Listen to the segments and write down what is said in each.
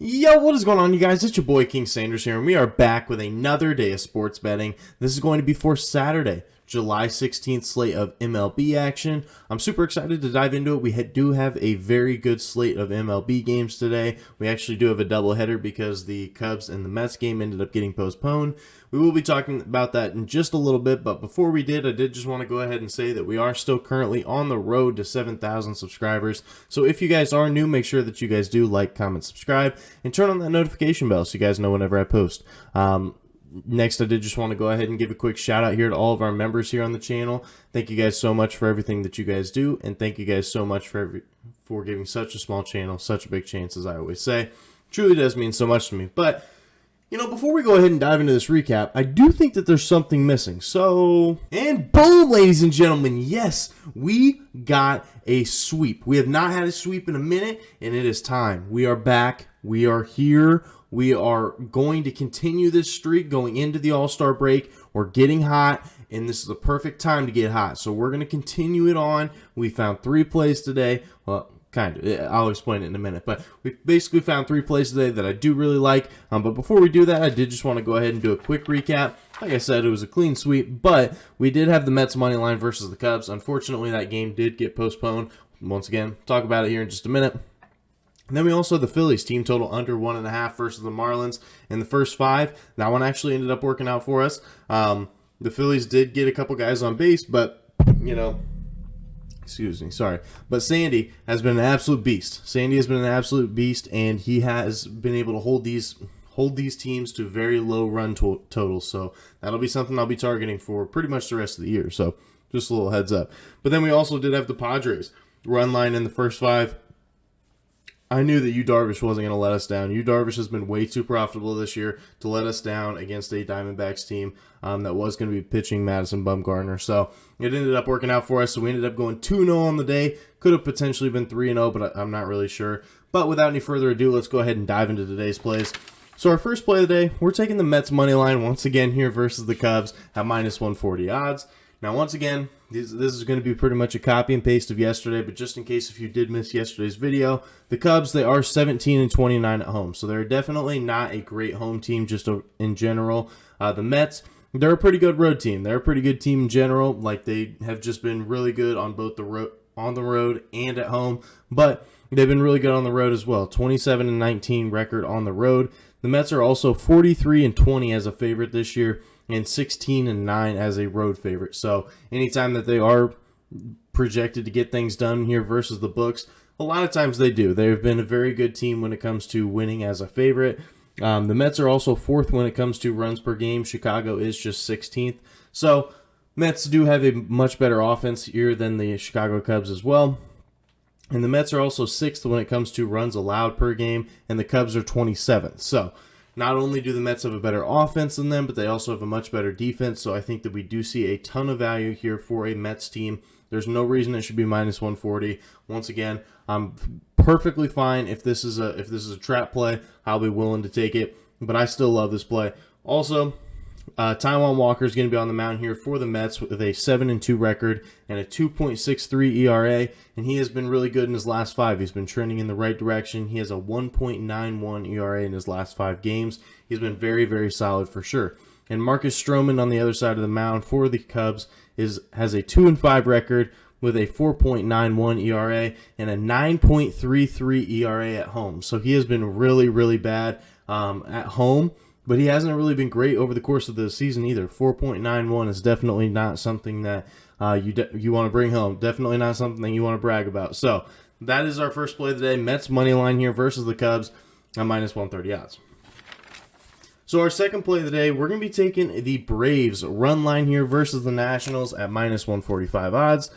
Yo, what is going on, you guys? It's your boy King Sanders here, and we are back with another day of sports betting. This is going to be for Saturday, July 16th slate of MLB action. I'm super excited to dive into it. We do have a very good slate of MLB games today. We actually do have a doubleheader because the Cubs and the Mets game ended up getting postponed. We will be talking about that in just a little bit, but before we did, I did just want to go ahead and say that we are still currently on the road to 7,000 subscribers. So if you guys are new, make sure that you guys do like, comment, subscribe, and turn on that notification bell so you guys know whenever I post. Next, I did just want to go ahead and give a quick shout out here to all of our members here on the channel. Thank you guys so much for everything that you guys do, and thank you guys so much for giving such a small channel such a big chance, as I always say. Truly does mean so much to me. But you know, before we go ahead and dive into this recap, I do think that there's something missing. So, and boom, ladies and gentlemen, yes, we got a sweep. We have not had a sweep in a minute, and it is time. We are back. We are here. We are going to continue this streak going into the All-Star break. We're getting hot, and this is the perfect time to get hot. So we're going to continue it on. We found 3 plays today. Well, kind of. I'll explain it in a minute. But we basically found 3 plays today that I do really like. But before we do that, I did just want to go ahead and do a quick recap. Like I said, it was a clean sweep, but we did have the Mets money line versus the Cubs. Unfortunately, that game did get postponed. Once again, talk about it here in just a minute. And then we also had the Phillies team total under 1.5 versus the Marlins in the first 5. That one actually ended up working out for us. The Phillies did get a couple guys on base, but, you know, excuse me, sorry. But Sandy has been an absolute beast. Sandy has been an absolute beast, and he has been able to hold these teams to very low run totals. So that'll be something I'll be targeting for pretty much the rest of the year. So just a little heads up. But then we also did have the Padres run line in the first 5. I knew that Yu Darvish wasn't going to let us down. Yu Darvish has been way too profitable this year to let us down against a Diamondbacks team that was going to be pitching Madison Bumgarner. So it ended up working out for us. So we ended up going 2-0 on the day. Could have potentially been 3-0, but I'm not really sure. But without any further ado, let's go ahead and dive into today's plays. So our first play of the day, we're taking the Mets money line once again here versus the Cubs at minus 140 odds. Now, once again, this is going to be pretty much a copy and paste of yesterday, but just in case if you did miss yesterday's video, the Cubs, they are 17-29 at home, so they're definitely not a great home team just in general. The Mets, they're a pretty good road team. They're a pretty good team in general. Like, they have just been really good on both the road and at home, but they've been really good on the road as well. 27-19 record on the road. The Mets are also 43-20 as a favorite this year, and 16-9 as a road favorite. So anytime that they are projected to get things done here versus the books, a lot of times they do. They've been a very good team when it comes to winning as a favorite. The Mets are also 4th when it comes to runs per game. Chicago is just 16th. So Mets do have a much better offense here than the Chicago Cubs as well. And the Mets are also 6th when it comes to runs allowed per game, and the Cubs are 27th. So not only do the Mets have a better offense than them, but they also have a much better defense. So I think that we do see a ton of value here for a Mets team. There's no reason it should be minus 140. Once again, I'm perfectly fine if this is a trap play. I'll be willing to take it, but I still love this play. Also, Taiwan Walker is going to be on the mound here for the Mets with a 7-2 record and a 2.63 ERA, and he has been really good in his last 5. He's been trending in the right direction. He has a 1.91 ERA in his last 5 games. He's been very, very solid for sure. And Marcus Stroman on the other side of the mound for the Cubs has a 2-5 record with a 4.91 ERA and a 9.33 ERA at home. So he has been really, really bad at home. But he hasn't really been great over the course of the season either. 4.91 is definitely not something that you want to bring home. Definitely not something you want to brag about. So that is our first play of the day. Mets money line here versus the Cubs at minus 130 odds. So our second play of the day, we're going to be taking the Braves run line here versus the Nationals at minus 145 odds.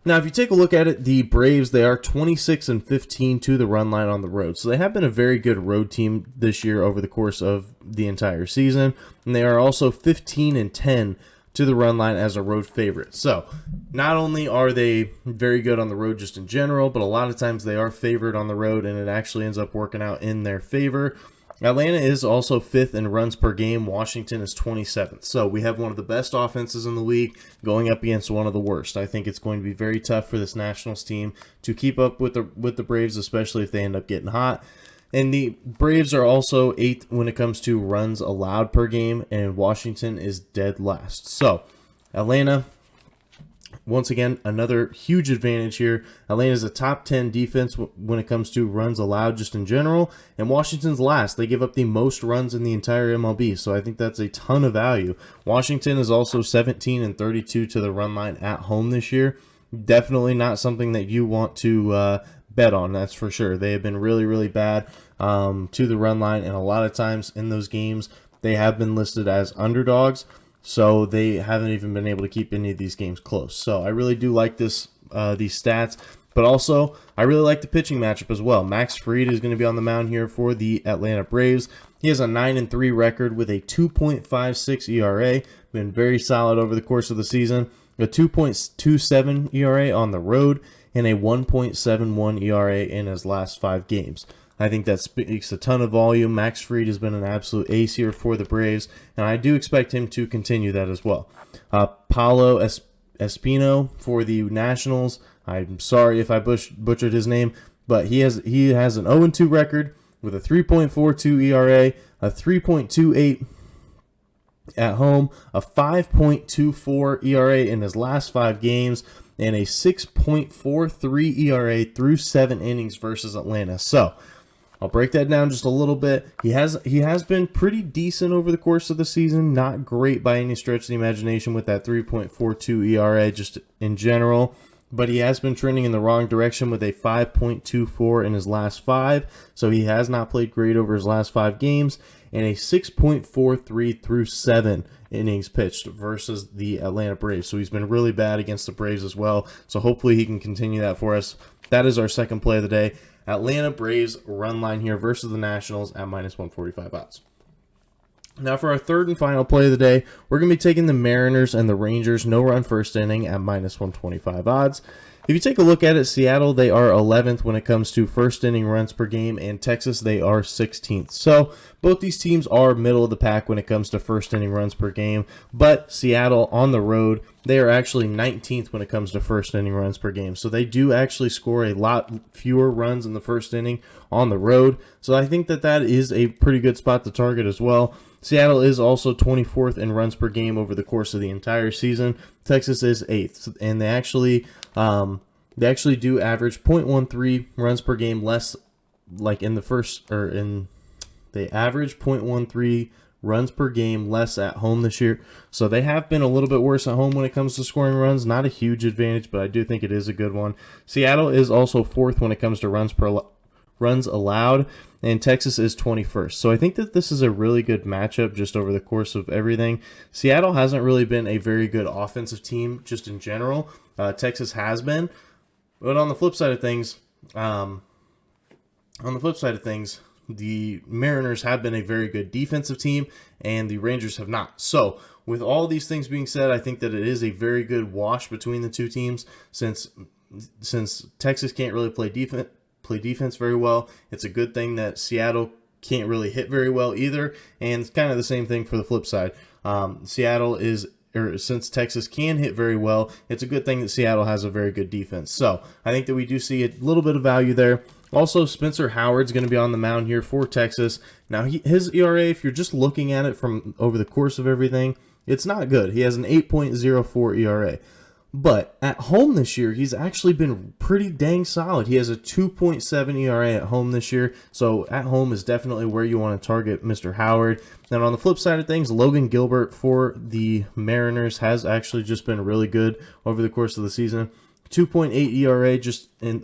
Now, if you take a look at it, the Braves, they are 26-15 to the run line on the road. So they have been a very good road team this year over the course of the entire season. And they are also 15-10 to the run line as a road favorite. So not only are they very good on the road just in general, but a lot of times they are favored on the road, and it actually ends up working out in their favor. Atlanta is also 5th in runs per game. Washington is 27th. So we have one of the best offenses in the league going up against one of the worst. I think it's going to be very tough for this Nationals team to keep up with the Braves, especially if they end up getting hot. And the Braves are also 8th when it comes to runs allowed per game, and Washington is dead last. So, Atlanta, once again, another huge advantage here. Atlanta's a top 10 defense when it comes to runs allowed just in general, and Washington's last. They give up the most runs in the entire MLB, so I think that's a ton of value. Washington is also 17-32 to the run line at home this year. Definitely not something that you want to bet on, that's for sure. They have been really, really bad to the run line, and a lot of times in those games, they have been listed as underdogs. So they haven't even been able to keep any of these games close. So I really do like these stats. But also, I really like the pitching matchup as well. Max Fried is going to be on the mound here for the Atlanta Braves. He has a 9-3 record with a 2.56 ERA. Been very solid over the course of the season. A 2.27 ERA on the road and a 1.71 ERA in his last 5 games. I think that speaks a ton of volume. Max Fried has been an absolute ace here for the Braves, and I do expect him to continue that as well. Paulo Espino for the Nationals. I'm sorry if I butchered his name, but he has an 0-2 record with a 3.42 ERA, a 3.28 at home, a 5.24 ERA in his last 5 games, and a 6.43 ERA through 7 innings versus Atlanta. So I'll break that down just a little bit. He has been pretty decent over the course of the season. Not great by any stretch of the imagination with that 3.42 ERA just in general. But he has been trending in the wrong direction with a 5.24 in his last 5. So he has not played great over his last 5 games. And a 6.43 through 7 innings pitched versus the Atlanta Braves. So he's been really bad against the Braves as well. So hopefully he can continue that for us. That is our second play of the day. Atlanta Braves run line here versus the Nationals at -145 odds. Now for our third and final play of the day, we're going to be taking the Mariners and the Rangers no run first inning at -125 odds. If you take a look at it, Seattle, they are 11th when it comes to first inning runs per game, and Texas, they are 16th. So both these teams are middle of the pack when it comes to first inning runs per game, but Seattle on the road, they are actually 19th when it comes to first inning runs per game. So they do actually score a lot fewer runs in the first inning on the road. So I think that is a pretty good spot to target as well. Seattle is also 24th in runs per game over the course of the entire season. Texas is 8th, and they actually do average 0.13 runs per game less, like in the first, they average 0.13 runs per game less at home this year. So they have been a little bit worse at home when it comes to scoring runs. Not a huge advantage, but I do think it is a good one. Seattle is also 4th when it comes to runs allowed, and Texas is 21st. So I think that this is a really good matchup just over the course of everything. Seattle hasn't really been a very good offensive team just in general. Texas has been, but on the flip side of things, the Mariners have been a very good defensive team, and the Rangers have not. So with all these things being said, I think that it is a very good wash between the two teams since Texas can't really play defense very well. It's a good thing that Seattle can't really hit very well either, and it's kind of the same thing for the flip side. Since Texas can hit very well, it's a good thing that Seattle has a very good defense. So I think that we do see a little bit of value there. Also, Spencer Howard's going to be on the mound here for Texas. Now, his ERA, if you're just looking at it from over the course of everything, it's not good. He has an 8.04 ERA. But at home this year, he's actually been pretty dang solid. He has a 2.7 ERA at home this year. So at home is definitely where you want to target Mr. Howard. And on the flip side of things, Logan Gilbert for the Mariners has actually just been really good over the course of the season. 2.8 ERA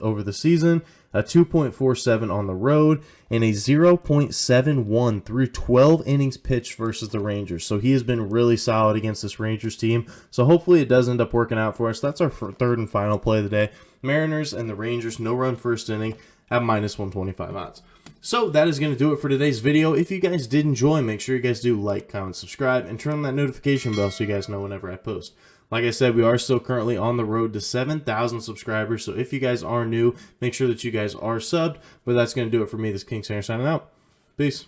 over the season, a 2.47 on the road, and a 0.71 through 12 innings pitched versus the Rangers. So he has been really solid against this Rangers team. So hopefully it does end up working out for us. That's our third and final play of the day. Mariners and the Rangers, no run first inning at -125 odds. So that is going to do it for today's video. If you guys did enjoy, make sure you guys do like, comment, subscribe, and turn on that notification bell so you guys know whenever I post. Like I said, we are still currently on the road to 7,000 subscribers, so if you guys are new, make sure that you guys are subbed. But that's going to do it for me. This is King Sanger signing out. Peace.